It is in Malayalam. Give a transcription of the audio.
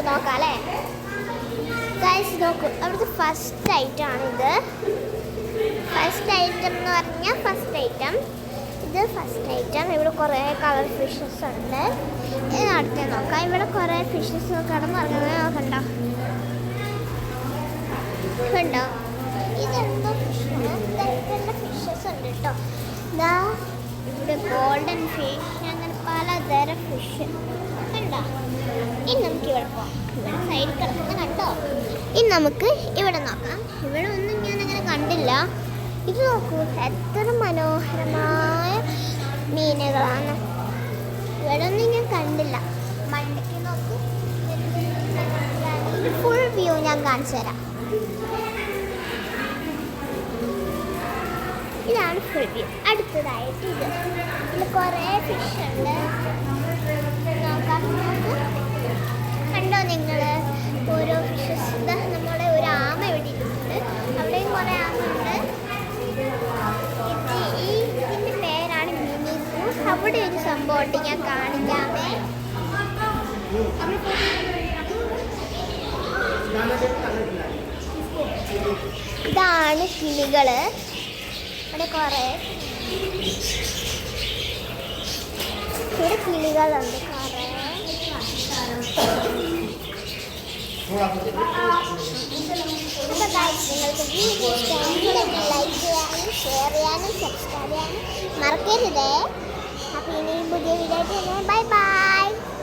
നോക്കാം അല്ലേ ഗൈസ്? നോക്കൂ, അവിടുത്തെ ഫസ്റ്റ് ഐറ്റം ആണിത്. ഫസ്റ്റ് ഐറ്റം എന്ന് പറഞ്ഞാൽ ഫസ്റ്റ് ഐറ്റം ഇത് ഫസ്റ്റ് ഐറ്റം. ഇവിടെ കുറേ കളർ ഫിഷസ് ഉണ്ട്. ഇത് അടുത്ത് നോക്കാം. ഇവിടെ കുറേ ഫിഷസ് കിടന്നിറങ്ങുന്നത് നോക്കണ്ടോ? കണ്ടോ? ഇതെന്തോ ഫിഷാണ്. ഇതൊക്കെ ഫിഷസ് ഉണ്ട് കേട്ടോ. ഇതാ ഇവിടെ ഗോൾഡൻ ഫിഷ്, അങ്ങനെ പലതരം ഫിഷ് കണ്ടോ? ഇനി നമുക്ക് ഇവിടെ പോകാം. ഇവിടെ സൈഡിൽ കിടക്കുന്ന കണ്ടോ? ഇനി നമുക്ക് ഇവിടെ നോക്കാം. ഇവിടെ ഒന്നും ഞാനങ്ങനെ കണ്ടില്ല. ഇത് നോക്കൂ, എത്ര മനോഹരമായ മീനുകളാണ്. ഇവിടെ ഒന്നും ഞാൻ കണ്ടില്ല. മണ്ടയ്ക്ക് നോക്കൂ, ഫുൾ വ്യൂ ഞാൻ കാണിച്ചു തരാം. ഇതാണ് ഫുൾ വ്യൂ. അടുത്തതായിട്ട് ഇതിൽ കുറേ ഫിഷ് ഉണ്ട്. നോക്കാം, കണ്ടോ നിങ്ങൾ? ഓരോ ഫിഷസ്. നമ്മുടെ ഒരു ആമ ഇവിടെ ഇരിക്കുന്നുണ്ട്. അവിടെയും കുറേ ആമ ഉണ്ട്. ഇതിൻ്റെ പേരാണ് മിനി സൂ. അവിടെ ഒരു സംഭവമുണ്ട്, ഞാൻ കാണിക്കാമേ. ഇതാണ് കിളികൾ. ഇവിടെ കുറേ ഇവിടെ കിളികളുണ്ട് കുറേ. നിങ്ങൾക്ക് വീഡിയോ ഇഷ്ടമെങ്കിൽ ലൈക്ക് ചെയ്യാനും ഷെയർ ചെയ്യാനും സബ്സ്ക്രൈബ് ചെയ്യാനും മറക്കരുതേ. അപ്പോൾ ഇനിയും പുതിയ വീഡിയോ ആയിട്ട് ബൈ ബൈ.